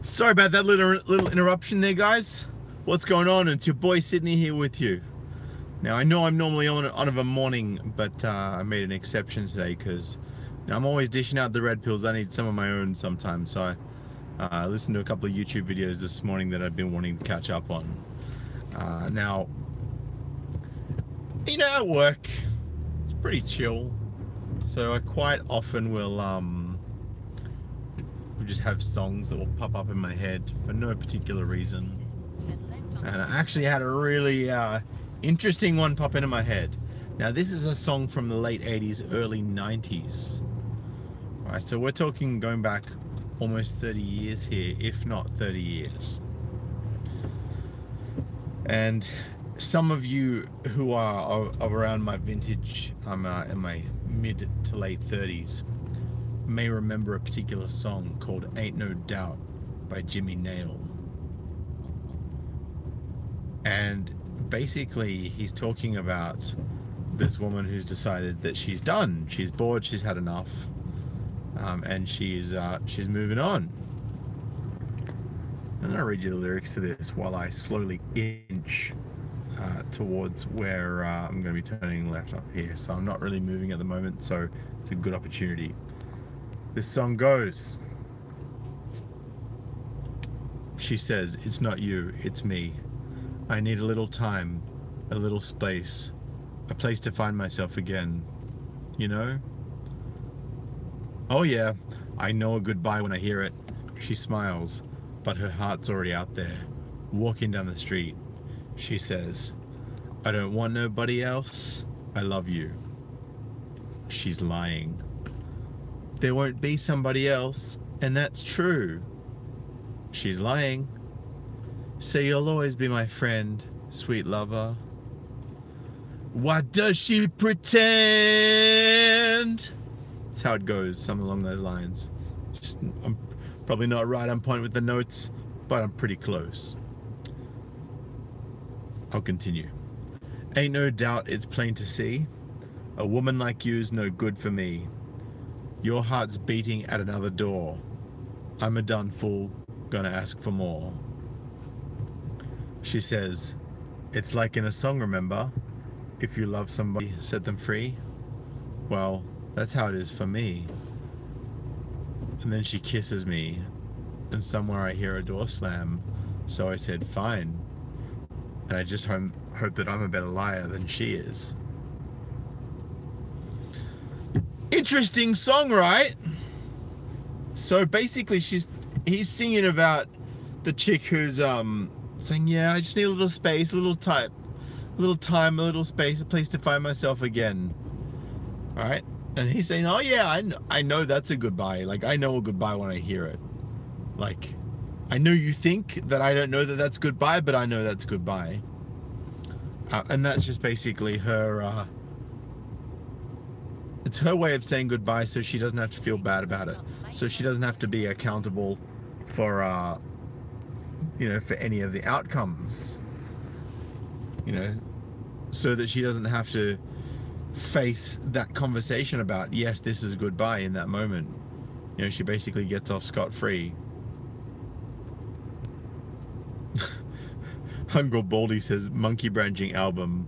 Sorry about that little interruption there, guys. What's going on? It's your boy Sydney here with you. Now I know I'm normally on of a morning, but I made an exception today because I'm always dishing out the red pills. I need some of my own sometimes. So I listened to a couple of YouTube videos this morning that I've been wanting to catch up on. Now, you know, at work, it's pretty chill. So I quite often will just have songs that will pop up in my head for no particular reason. And I actually had a really interesting one pop into my head. Now this is a song from the late 80s, early 90s. Alright, so we're talking going back almost 30 years here, if not 30 years. And some of you who are of around my vintage, I'm in my mid to late 30s, may remember a particular song called Ain't No Doubt by Jimmy Nail. And basically he's talking about this woman who's decided that she's done, she's bored, she's had enough, and she's moving on. I'm gonna read you the lyrics to this while I slowly inch towards where I'm gonna be turning left up here. So I'm not really moving at the moment, so it's a good opportunity. This song goes, she says, "It's not you, it's me. I need a little time, a little space, a place to find myself again, you know? Oh yeah, I know a goodbye when I hear it." She smiles, but her heart's already out there, walking down the street. She says, "I don't want nobody else, I love you." She's lying. There won't be somebody else, and that's true. She's lying. So you'll always be my friend, sweet lover. Why does she pretend? That's how it goes, something along those lines. I'm probably not right on point with the notes, but I'm pretty close. I'll continue. Ain't no doubt, it's plain to see. A woman like you's no good for me. Your heart's beating at another door. I'm a done fool, gonna ask for more. She says, "It's like in a song, remember? If you love somebody, set them free." Well, that's how it is for me. And then she kisses me, and somewhere I hear a door slam. So I said, fine. And I just hope that I'm a better liar than she is. Interesting song, right? So basically he's singing about the chick who's saying, yeah, I just need a little space, a little time, a little space, a place to find myself again. All right? And he's saying, oh yeah, I know that's a goodbye. Like, I know a goodbye when I hear it. Like, I know you think that I don't know that that's goodbye, but I know that's goodbye. And that's just basically her, it's her way of saying goodbye so she doesn't have to feel bad about it. So she doesn't have to be accountable for, you know, for any of the outcomes. You know, so that she doesn't have to face that conversation about, yes, this is goodbye in that moment. You know, she basically gets off scot-free. Uncle Baldy says, monkey branching album,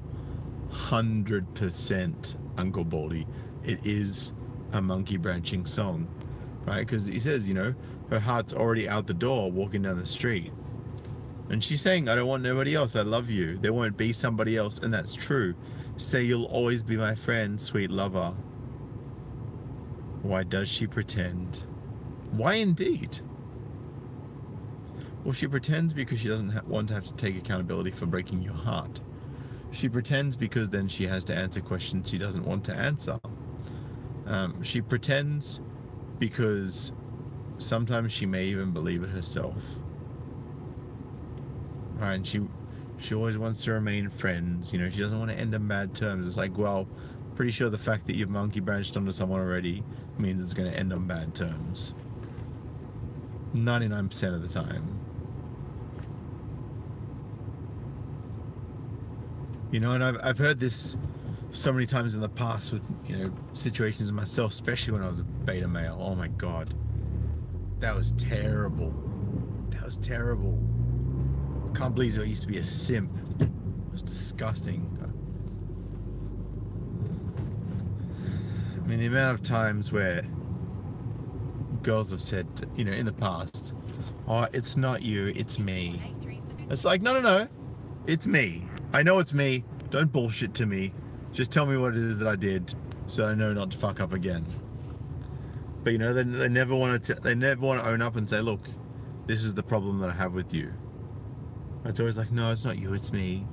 100% Uncle Baldy. It is a monkey branching song, right? Because he says, you know, her heart's already out the door walking down the street. And she's saying, I don't want nobody else, I love you. There won't be somebody else, and that's true. Say you'll always be my friend, sweet lover. Why does she pretend? Why indeed? Well, she pretends because she doesn't want to have to take accountability for breaking your heart. She pretends because then she has to answer questions she doesn't want to answer. She pretends because sometimes she may even believe it herself. Right, and she always wants to remain friends. You know, she doesn't want to end on bad terms. It's like, well, pretty sure the fact that you've monkey branched onto someone already means it's going to end on bad terms. 99% of the time. You know, and I've heard this so many times in the past with, you know, situations myself, especially when I was a beta male. Oh my God. That was terrible. That was terrible. Can't believe I used to be a simp. It was disgusting. I mean, the amount of times where girls have said, you know, in the past, oh, it's not you, it's me. It's like, no, it's me. I know it's me. Don't bullshit to me. Just tell me what it is that I did, so I know not to fuck up again. But you know, they never want to. They never want to own up and say, look, this is the problem that I have with you. It's always like, no, it's not you, it's me.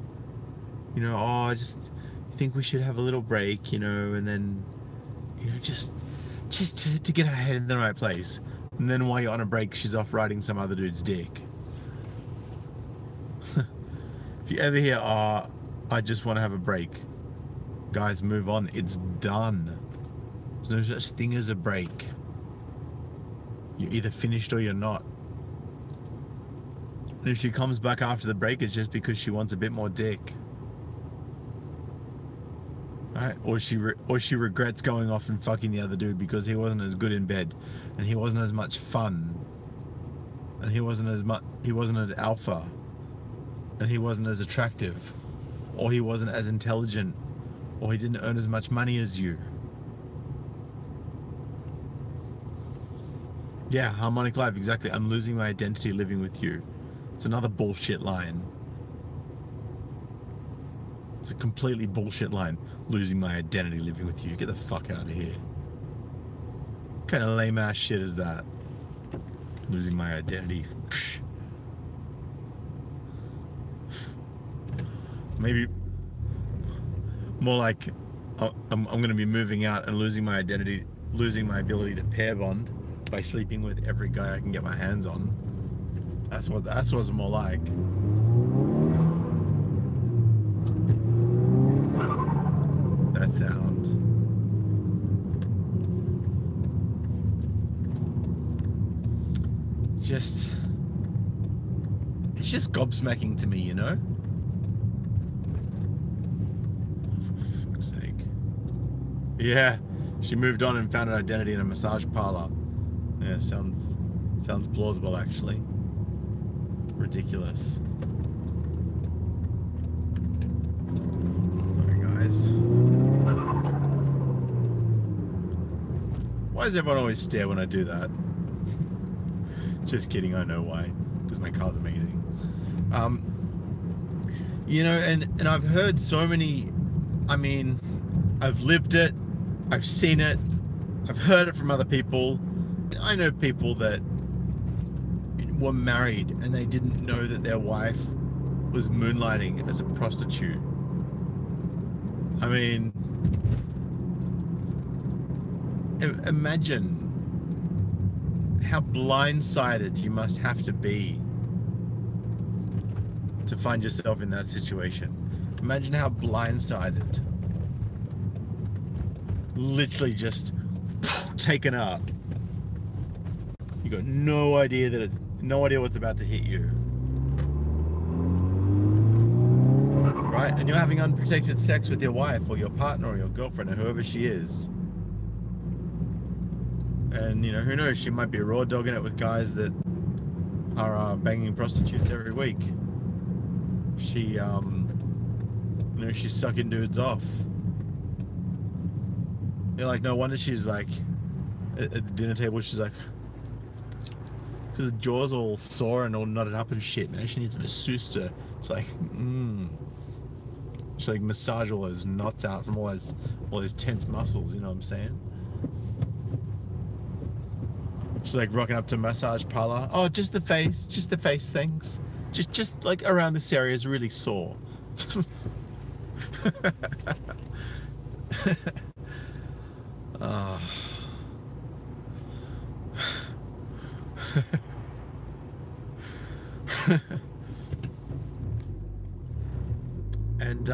You know, oh, I just think we should have a little break, you know, and then, you know, just to get her head in the right place. And then while you're on a break, she's off riding some other dude's dick. If you ever hear, oh, I just want to have a break, guys, move on. It's done. There's no such thing as a break. You're either finished or you're not. And if she comes back after the break, it's just because she wants a bit more dick. Right? Or she regrets going off and fucking the other dude because he wasn't as good in bed, and he wasn't as much fun, and he wasn't as alpha, and he wasn't as attractive, or he wasn't as intelligent, or he didn't earn as much money as you. Yeah, harmonic life, exactly. I'm losing my identity living with you. It's another bullshit line. It's a completely bullshit line. Losing my identity living with you. Get the fuck out of here. What kind of lame ass shit is that? Losing my identity. Maybe more like I'm going to be moving out and losing my identity, losing my ability to pair bond by sleeping with every guy I can get my hands on. That's what it's more like. That sound. It's just gobsmacking to me, you know? For fuck's sake. Yeah, she moved on and found an identity in a massage parlor. Yeah, sounds plausible actually. Ridiculous. Sorry guys. Why does everyone always stare when I do that? Just kidding, I know why. Because my car's amazing. You know, and I've heard so many, I mean, I've lived it, I've seen it, I've heard it from other people. I know people that were married and they didn't know that their wife was moonlighting as a prostitute. I mean, imagine how blindsided you must have to be to find yourself in that situation. Imagine how blindsided. Literally just taken up. You got no idea what's about to hit you. Right? And you're having unprotected sex with your wife or your partner or your girlfriend or whoever she is. And you know, who knows, she might be raw dogging it with guys that are banging prostitutes every week. She, you know, she's sucking dudes off. You're like, no wonder she's like, at the dinner table, she's like, because the jaw's all sore and all knotted up and shit, man. She needs a masseuse to, it's like, She's like massage all those knots out from all those tense muscles, you know what I'm saying? She's like rocking up to massage parlor. Oh, just the face things. Just like around this area is really sore. Oh. And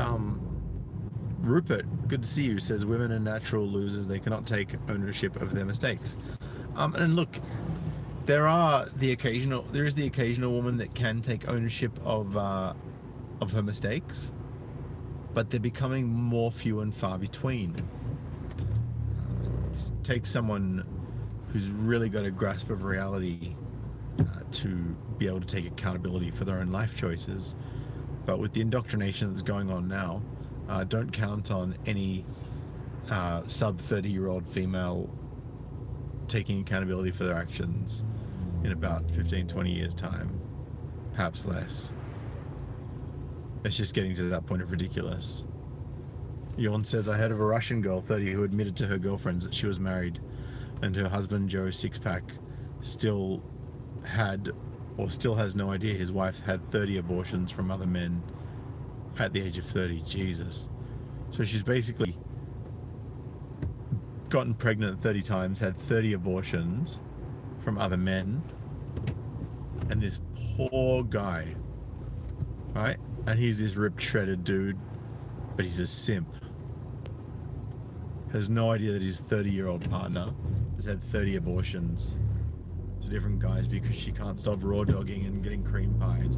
Rupert, good to see you, says women are natural losers. They cannot take ownership of their mistakes. And look, there is the occasional woman that can take ownership of her mistakes, but they're becoming more few and far between. It takes someone who's really got a grasp of reality to be able to take accountability for their own life choices. But with the indoctrination that's going on now, don't count on any sub 30-year-old female taking accountability for their actions in about 15-20 years time, perhaps less. It's just getting to that point of ridiculous. Yon says, I heard of a Russian girl, 30, who admitted to her girlfriends that she was married and her husband, Joe Sixpack, still had or still has no idea his wife had 30 abortions from other men at the age of 30. Jesus. So she's basically gotten pregnant 30 times, had 30 abortions from other men, and this poor guy, right? And he's this ripped, shredded dude, but he's a simp. Has no idea that his 30-year-old partner has had 30 abortions to different guys because she can't stop raw dogging and getting cream pied.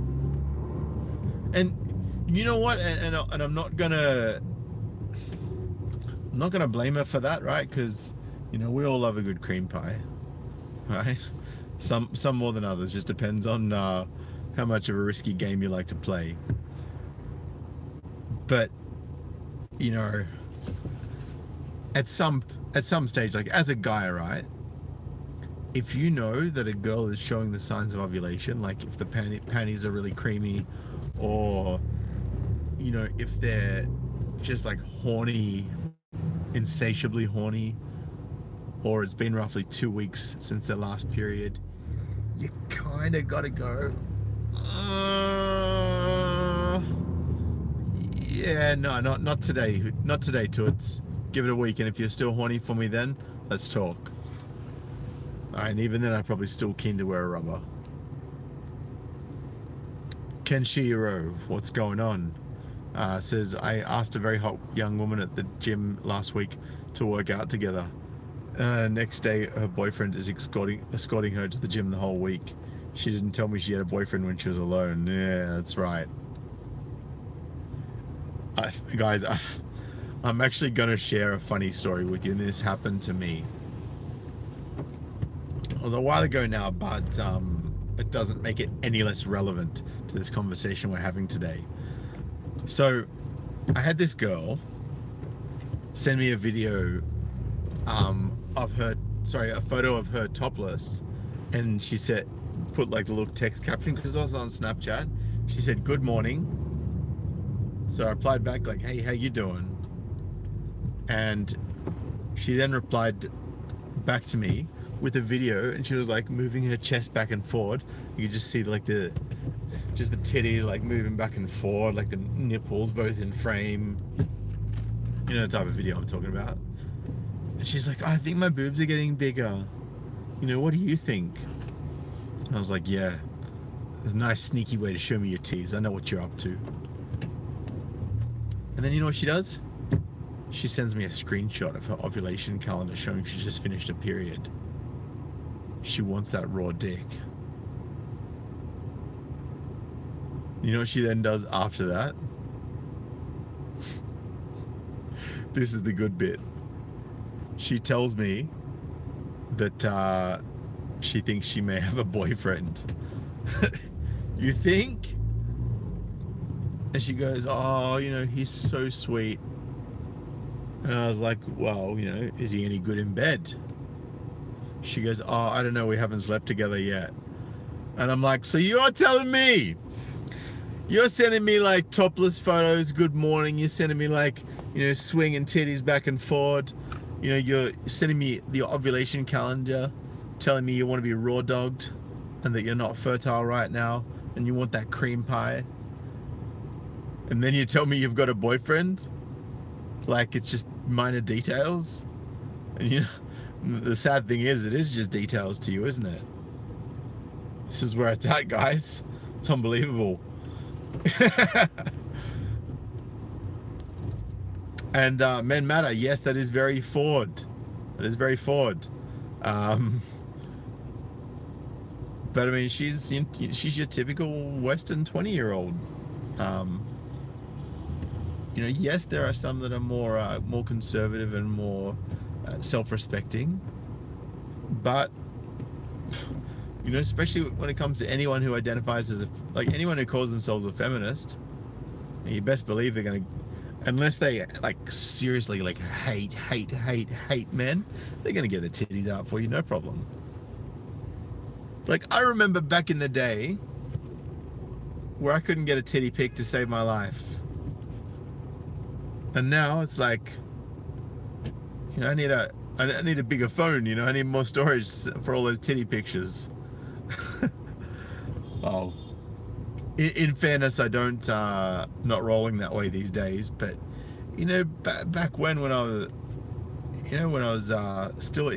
And you know what? And I'm not gonna blame her for that, right? Because, you know, we all love a good cream pie, right? Some more than others. Just depends on how much of a risky game you like to play. But, you know, at some stage, like as a guy, right? If you know that a girl is showing the signs of ovulation, like if the panties are really creamy, or, you know, if they're just like horny, insatiably horny, or it's been roughly 2 weeks since their last period, you kind of gotta go, yeah, no, not today, toots. Give it a week, and if you're still horny for me then, let's talk. And even then, I'm probably still keen to wear a rubber. Kenshiro, what's going on? Says, I asked a very hot young woman at the gym last week to work out together. Next day, her boyfriend is escorting her to the gym the whole week. She didn't tell me she had a boyfriend when she was alone. Yeah, that's right. Guys, I'm actually going to share a funny story with you, and this happened to me. It was a while ago now, but it doesn't make it any less relevant to this conversation we're having today. So, I had this girl send me a video of her, a photo of her topless, and she said, put like the little text caption, because I was on Snapchat. She said, "Good morning." So I replied back like, "Hey, how you doing?" And she then replied back to me with a video, and she was like moving her chest back and forward. You could just see like the titties like moving back and forward, like the nipples both in frame. You know the type of video I'm talking about. And she's like, "I think my boobs are getting bigger. You know, what do you think?" And I was like, "Yeah, it's a nice sneaky way to show me your titties. I know what you're up to." And then you know what she does? She sends me a screenshot of her ovulation calendar showing she just finished a period. She wants that raw dick. You know what she then does after that? This is the good bit. She tells me that she thinks she may have a boyfriend. You think? And she goes, "Oh, you know, he's so sweet." And I was like, "Well, you know, is he any good in bed?" She goes, "Oh, I don't know, we haven't slept together yet." And I'm like, "So you're telling me, you're sending me like topless photos, good morning, you're sending me like, you know, swinging titties back and forward, you know, you're sending me the ovulation calendar, telling me you want to be raw dogged and that you're not fertile right now and you want that cream pie, and then you tell me you've got a boyfriend? Like it's just minor details?" And you know, the sad thing is, it is just details to you, isn't it? This is where it's at, guys. It's unbelievable. And men matter. Yes, that is very forward. That is very forward. But I mean, she's your typical Western 20-year-old. You know, yes, there are some that are more conservative and more self-respecting, but You know, especially when it comes to anyone who identifies as like anyone who calls themselves a feminist, you best believe they're gonna, unless they like seriously like hate men, they're gonna get their titties out for you, no problem. Like I remember back in the day where I couldn't get a titty pic to save my life. And now it's like, you know, I need a bigger phone, you know, I need more storage for all those titty pictures. Oh, in fairness, I don't, not rolling that way these days, but, you know, back when I was, you know, when I was still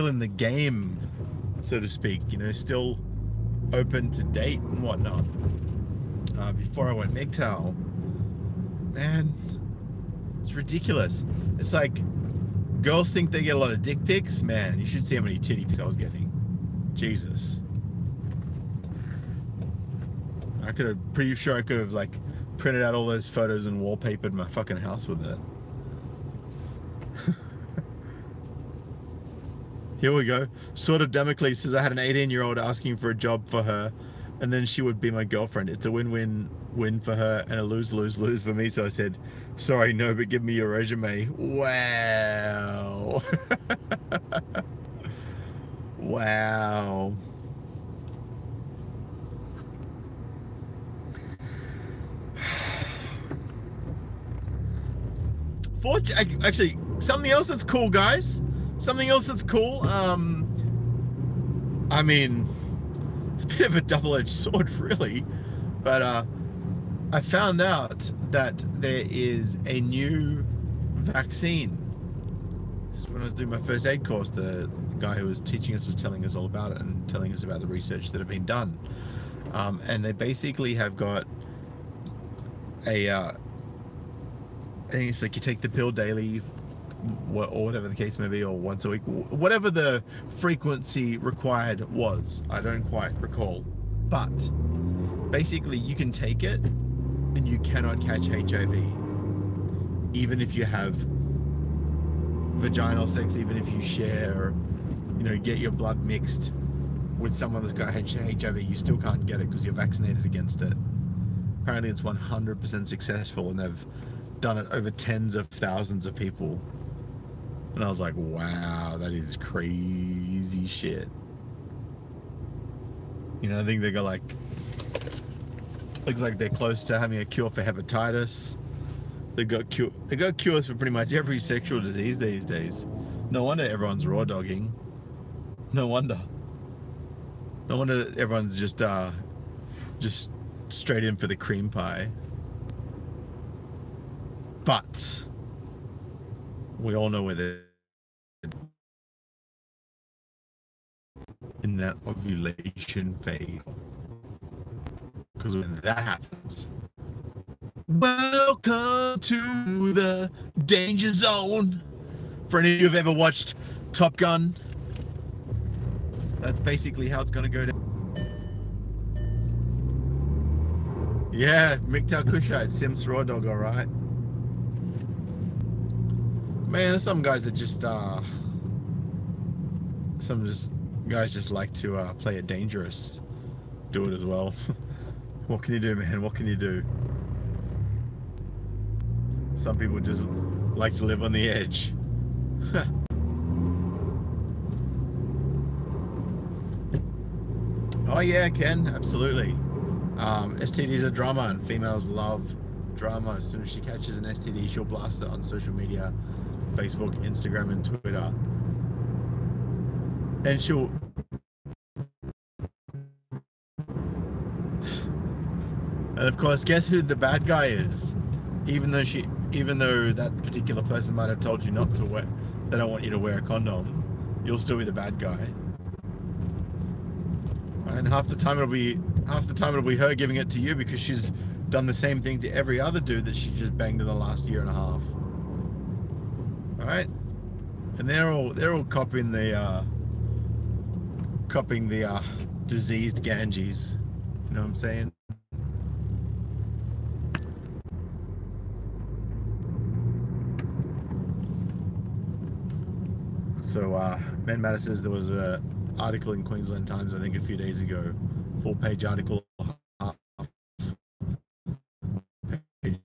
in the game, so to speak, you know, still open to date and whatnot, before I went MGTOW, man, it's ridiculous. It's like, girls think they get a lot of dick pics. Man, you should see how many titty pics I was getting. Jesus. Pretty sure I could have like printed out all those photos and wallpapered my fucking house with it. Here we go. Sword of Damocles says I had an 18-year-old asking for a job for her, and then she would be my girlfriend. It's a win-win-win for her and a lose-lose-lose for me. So I said, sorry, no, but give me your resume. Wow. Wow. Actually, something else that's cool, guys. Something else that's cool. I mean, it's a bit of a double-edged sword, really. But I found out that there is a new vaccine. This is when I was doing my first aid course. The guy who was teaching us was telling us all about it and telling us about the research that had been done. And they basically have got a I think it's like you take the pill daily, or whatever the case may be, or once a week, whatever the frequency required was. I don't quite recall. But basically you can take it and you cannot catch HIV. Even if you have vaginal sex, even if you share, you know, get your blood mixed with someone that's got HIV, you still can't get it because you're vaccinated against it. Apparently it's 100% successful, and they've done it over tens of thousands of people. And I was like, wow, that is crazy shit. You know, I think they got like, looks like they're close to having a cure for hepatitis. They got cures for pretty much every sexual disease these days. No wonder everyone's raw dogging. No wonder. No wonder everyone's just straight in for the cream pie. But we all know where they're in that ovulation phase. Because when that happens, welcome to the danger zone. For any of you who've ever watched Top Gun, that's basically how it's going to go down. Yeah, MGTOW Kushite, Sims Raw Dog, alright. Man, some guys are just, guys just like to play it dangerous. Do it as well. What can you do, man? What can you do? Some people just like to live on the edge. Oh yeah, Ken, absolutely. STDs are drama, and females love drama. As soon as she catches an STD, she'll blast it on social media, Facebook, Instagram, and Twitter. And she'll... And of course, guess who the bad guy is? Even though that particular person might have told you not to wear, they don't want you to wear a condom, you'll still be the bad guy. And half the time it'll be her giving it to you because she's done the same thing to every other dude that she just banged in the last year and a half. All right, and they're all copying the diseased Ganges. You know what I'm saying? So, Man Matter says there was a article in Queensland Times, I think a few days ago, full-page article, page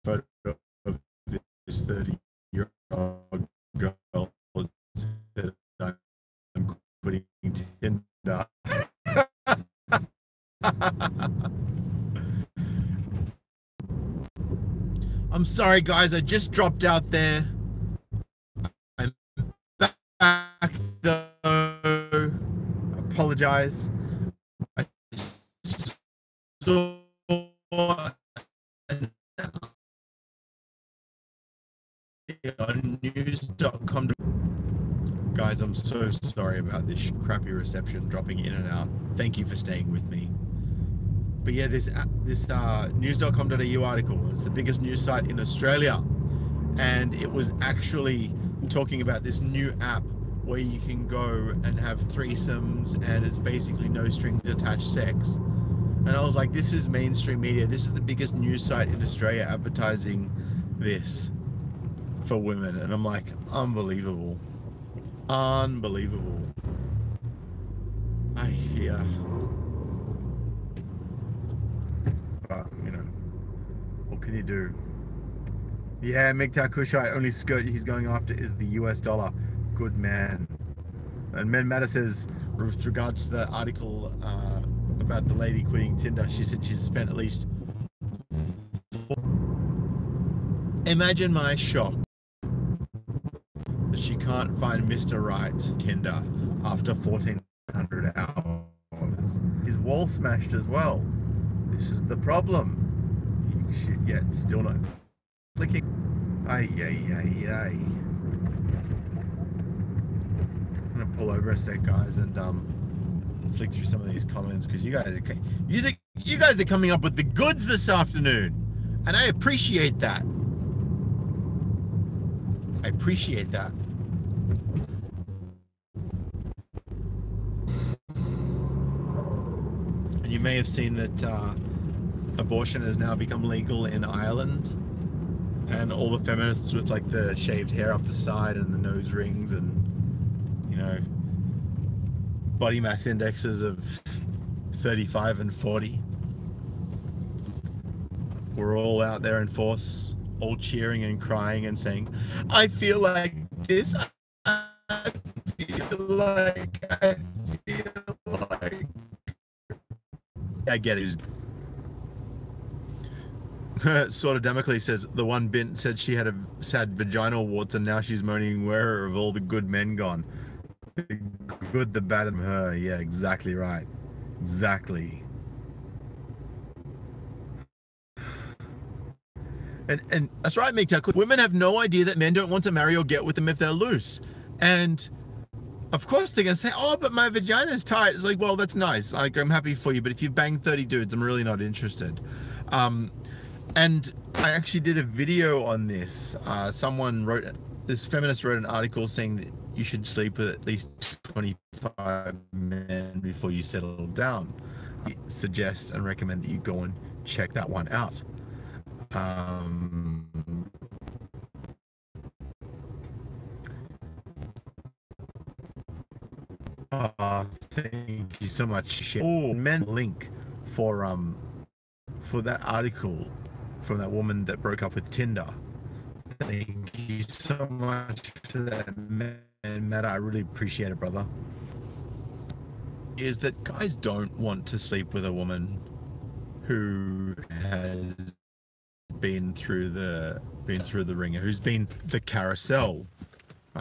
photo of this 30-year-old girl said, I'm quitting Tinder. I'm sorry, guys. I just dropped out there. I'm back, though. Apologize. I saw on news.com. Guys, I'm so sorry about this crappy reception dropping in and out. Thank you for staying with me. But yeah, this news.com.au article, it's the biggest news site in Australia, and it was actually talking about this new app where you can go and have threesomes, and it's basically no strings attached sex. And I was like, this is mainstream media. This is the biggest news site in Australia advertising this for women. And I'm like, unbelievable. Unbelievable. But, you know, what can you do? Yeah, MGTOW Kushite, only skirt he's going after is the US dollar. Good man. And Men Matter says, with regards to the article about the lady quitting Tinder, she said she's spent at least... Imagine my shock that she can't find Mr. Right Tinder after 1,400 hours. His wall smashed as well. This is the problem. Shit, yet still not clicking. Ay. I'm gonna pull over a sec, guys, and flick through some of these comments, because you guys are coming up with the goods this afternoon, and I appreciate that. I appreciate that. And you may have seen that abortion has now become legal in Ireland, and all the feminists with like the shaved hair up the side and the nose rings and, you know, body mass indexes of 35 and 40. We're all out there in force, all cheering and crying and saying, I feel like this, I feel like, I get it. Sort of Damocles says, the one Bint said she had vaginal warts and now she's moaning where have all the good men gone. The good, the bad, and her. Yeah, exactly right. Exactly. And that's right, MGTOW. Women have no idea that men don't want to marry or get with them if they're loose. And of course they're going to say, oh, but my vagina is tight. It's like, well, that's nice. Like, I'm happy for you. But if you've banged 30 dudes, I'm really not interested. And I actually did a video on this. This feminist wrote an article saying that you should sleep with at least 25 men before you settle down. I suggest and recommend that you go and check that one out. Thank you so much. Oh, men link for that article from that woman that broke up with Tinder. Thank you so much for that, man. Matt, I really appreciate it, brother. Is that guys don't want to sleep with a woman who has been through the ringer, who's been the carousel.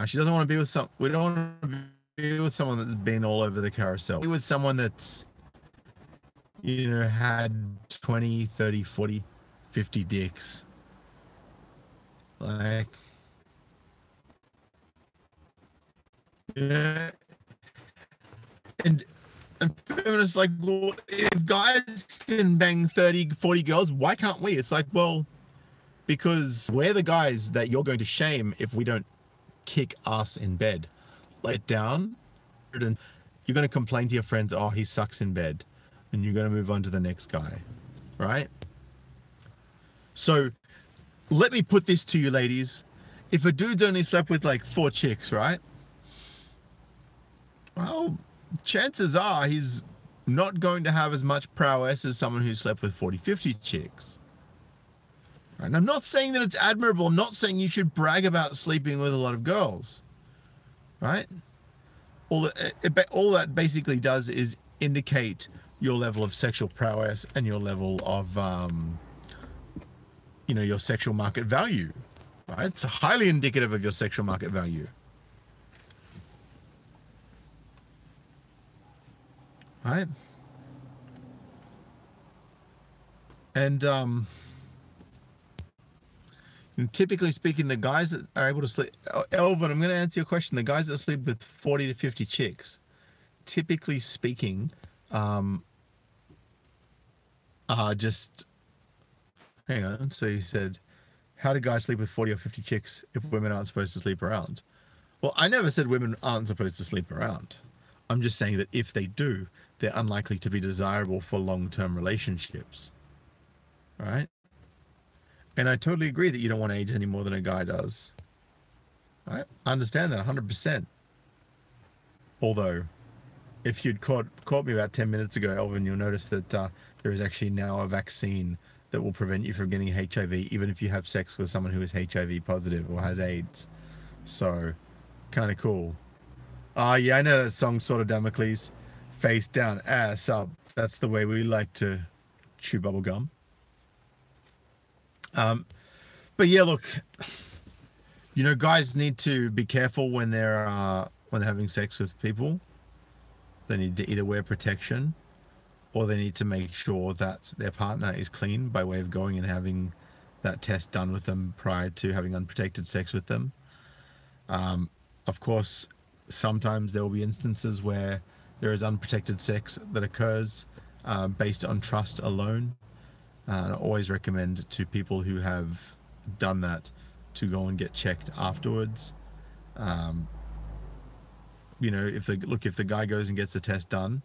She doesn't want to be with we don't want to be with someone that's been all over the carousel. Be with someone that's, you know, had 20, 30, 40, 50 dicks. Like, you know, and feminists like, well, if guys can bang 30, 40 girls, why can't we? It's like, well, because we're the guys that you're going to shame if we don't kick ass in bed. Lay it down, and you're going to complain to your friends, oh, he sucks in bed, and you're going to move on to the next guy, right? So let me put this to you, ladies. If a dude's only slept with like 4 chicks, right? Well, chances are he's not going to have as much prowess as someone who slept with 40, 50 chicks. And I'm not saying that it's admirable. I'm not saying you should brag about sleeping with a lot of girls, right? All that basically does is indicate your level of sexual prowess and your level of, your sexual market value, right? It's highly indicative of your sexual market value. Right? And typically speaking, the guys that are able to sleep, Elvin, I'm going to answer your question. The guys that sleep with 40 to 50 chicks, typically speaking, are just, hang on. So you said, how do guys sleep with 40 or 50 chicks if women aren't supposed to sleep around? Well, I never said women aren't supposed to sleep around. I'm just saying that if they do, they're unlikely to be desirable for long-term relationships. Right? And I totally agree that you don't want AIDS any more than a guy does. Right? I understand that 100%. Although, if you'd caught me about 10 minutes ago, Elvin, you'll notice that there is actually now a vaccine that will prevent you from getting HIV, even if you have sex with someone who is HIV positive or has AIDS. So, kind of cool. Yeah, I know that song, Sort of Damocles. Face down, ass up. That's the way we like to chew bubble gum. But yeah, look, guys need to be careful when they're having sex with people. They need to either wear protection, or they need to make sure that their partner is clean by way of going and having that test done with them prior to having unprotected sex with them. Of course, sometimes there will be instances where there is unprotected sex that occurs based on trust alone. And I always recommend to people who have done that to go and get checked afterwards. If the guy goes and gets the test done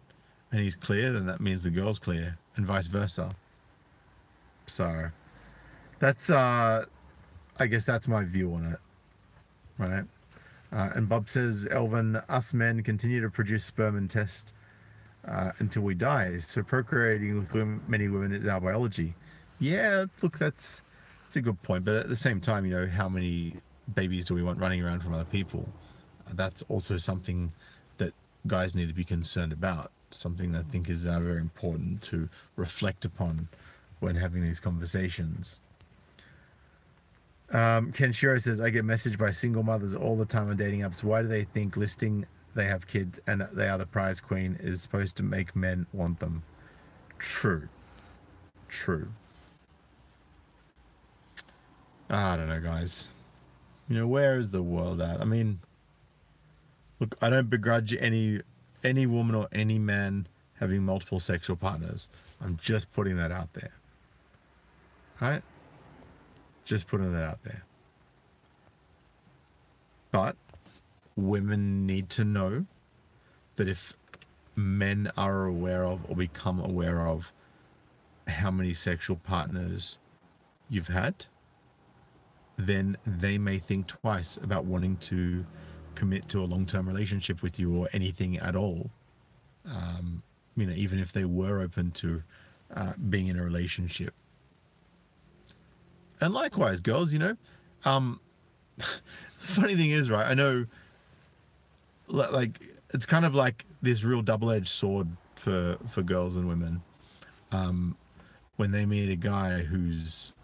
and he's clear, then that means the girl's clear, and vice versa. So that's I guess that's my view on it, right? And Bob says, Elvin, us men continue to produce sperm and test until we die. So procreating with many women is our biology. Yeah, look, that's a good point. But at the same time, how many babies do we want running around from other people? That's also something that guys need to be concerned about. Something that I think is very important to reflect upon when having these conversations. Ken Shiro says, I get messaged by single mothers all the time on dating apps. Why do they think listing they have kids and they are the prize queen is supposed to make men want them? True. I don't know, guys. Where is the world at? I mean, look, I don't begrudge any woman or any man having multiple sexual partners. I'm just putting that out there. Right? Just putting that out there. But women need to know that if men are aware of or become aware of how many sexual partners you've had, then they may think twice about wanting to commit to a long-term relationship with you or anything at all. Even if they were open to being in a relationship. And likewise, girls, the funny thing is, right, I know, like, it's kind of like this real double-edged sword for girls and women. When they meet a guy who's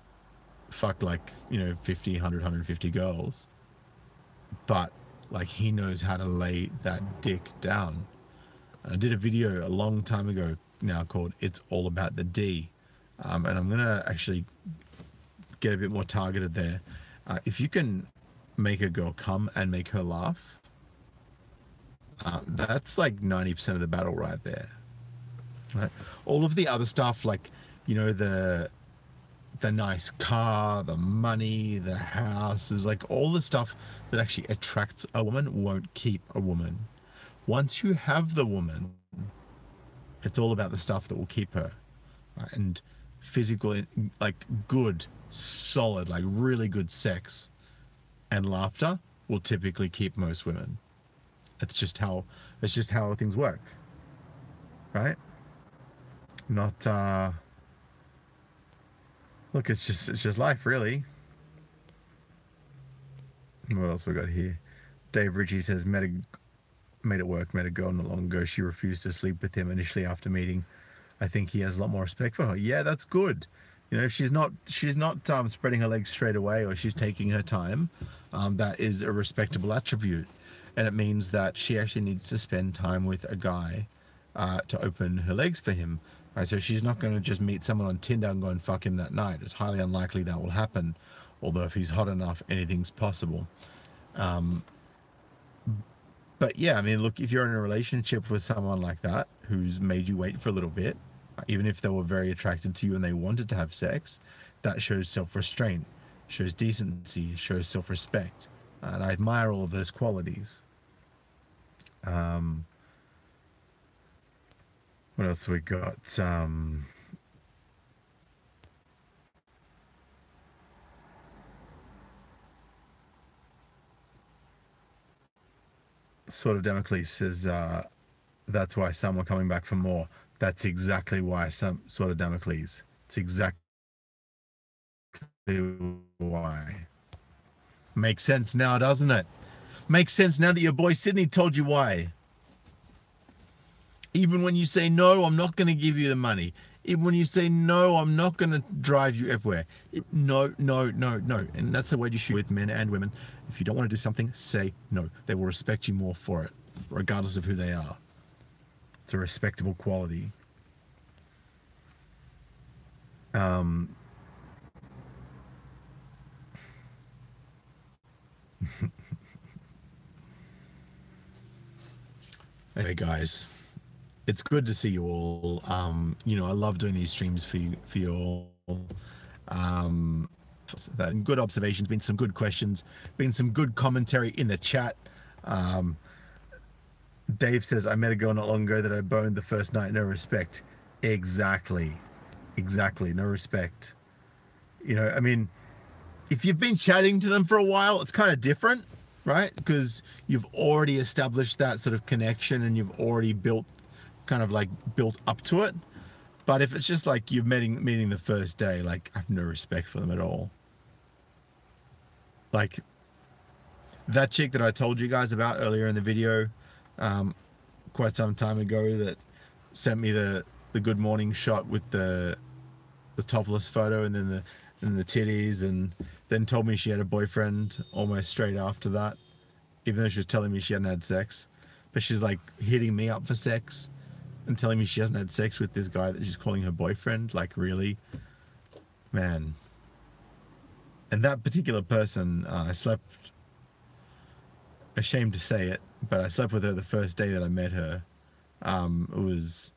fucked 50, 100, 150 girls, but like he knows how to lay that dick down. And I did a video a long time ago now called It's All About the D. And I'm going to actually get a bit more targeted there. If you can make a girl come and make her laugh, that's like 90% of the battle right there. Right? All of the other stuff, like, the nice car, the money, the house, is like all the stuff that actually attracts a woman won't keep a woman. Once you have the woman, it's all about the stuff that will keep her. Right? And physical, like good, solid, like really good sex and laughter will typically keep most women. It's just how things work. right? Not look, it's just life, really. What else we got here? Dave Ritchie says made it work, met a girl not long ago. She refused to sleep with him initially after meeting. I think he has a lot more respect for her. Yeah, that's good. You know, if she's not spreading her legs straight away, or she's taking her time, that is a respectable attribute. And it means that she actually needs to spend time with a guy to open her legs for him. Right, so she's not going to just meet someone on Tinder and go and fuck him that night. It's highly unlikely that will happen. Although if he's hot enough, anything's possible. But yeah, I mean, look, if you're in a relationship with someone like that, who's made you wait for a little bit, even if they were very attracted to you and they wanted to have sex, that shows self-restraint, shows decency, shows self-respect. And I admire all of those qualities. What else we got? Sort of Damocles says, that's why some are coming back for more. That's exactly why some sort of Damocles. It's exactly why. Makes sense now, doesn't it? Makes sense now that your boy Sydney told you why. Even when you say, no, I'm not going to give you the money. Even when you say, no, I'm not going to drive you everywhere. No, no, no, no. And that's the way you shoot with men and women. If you don't want to do something, say no. They will respect you more for it, regardless of who they are. It's a respectable quality. Anyway, guys, it's good to see you all. You know, I love doing these streams for you all. That good observations, been some good questions, been some good commentary in the chat. Dave says, I met a girl not long ago that I boned the first night. No respect. Exactly. Exactly. No respect. You know, I mean, if you've been chatting to them for a while, it's kind of different, right? Because you've already established that sort of connection and you've already built up to it. But if it's just like you're meeting the first day, like, I have no respect for them at all. Like that chick that I told you guys about earlier in the video, quite some time ago, that sent me the good morning shot with the topless photo and then the titties, and then told me she had a boyfriend almost straight after that, even though she was telling me she hadn't had sex. But she's like hitting me up for sex and telling me she hasn't had sex with this guy that she's calling her boyfriend. Like, really? Man. And that particular person, I slept, ashamed to say it, but I slept with her the first day that I met her. It was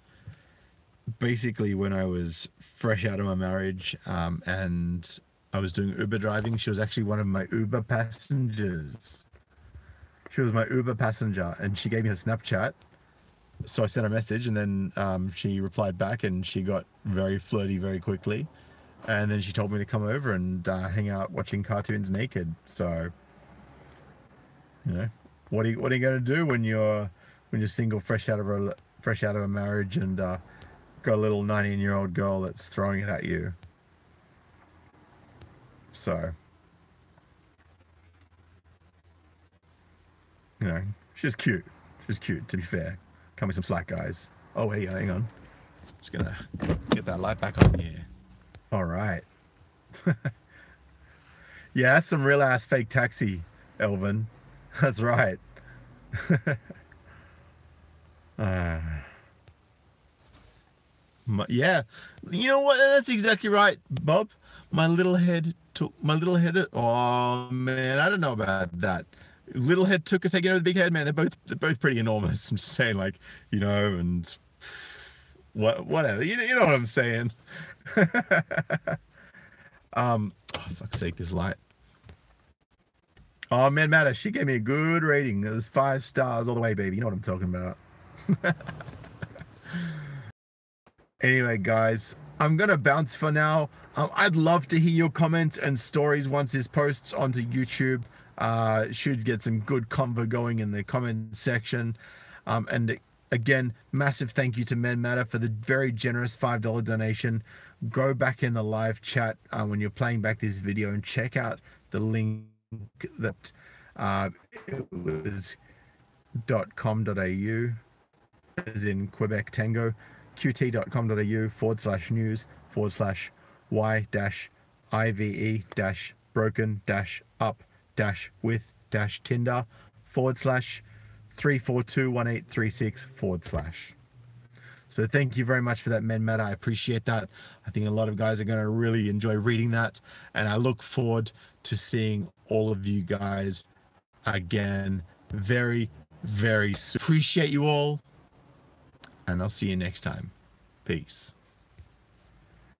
basically when I was fresh out of my marriage, and I was doing Uber driving. She was actually one of my Uber passengers. She was my Uber passenger, and she gave me her Snapchat. So I sent her a message, and then she replied back, and she got very flirty very quickly. And then she told me to come over and hang out watching cartoons naked. So, you know, what are you going to do when you're single, fresh out of a marriage, and got a little 19-year-old girl that's throwing it at you? So, you know, she's cute. She's cute, to be fair. Cut me some slack, guys. Oh, hey, hang on. Just gonna get that light back on here. All right. Yeah, that's some real ass fake taxi, Elvin. That's right. Yeah, you know what? That's exactly right, Bob. My little head. Oh man, I don't know about that. Little head took a taking over the big head, man. They're both pretty enormous. I'm just saying, like, you know, and whatever. You know what I'm saying. Oh, fuck's sake, this light. Oh man, Matta, she gave me a good rating. It was 5 stars all the way, baby. You know what I'm talking about. Anyway, guys, I'm gonna bounce for now. I'd love to hear your comments and stories once this posts onto YouTube. Should get some good convo going in the comment section. And Again, massive thank you to Men Matter for the very generous $5 donation. Go back in the live chat when you're playing back this video and check out the link that it was .com.au, as in Quebec Tango, qt.com.au/y-ive-broken-up-with-tinder/3421836/. So thank you very much for that, Men Matter. I appreciate that. I think a lot of guys are going to really enjoy reading that. And I look forward to seeing all of you guys again very, very soon. Appreciate you all. And I'll see you next time. Peace.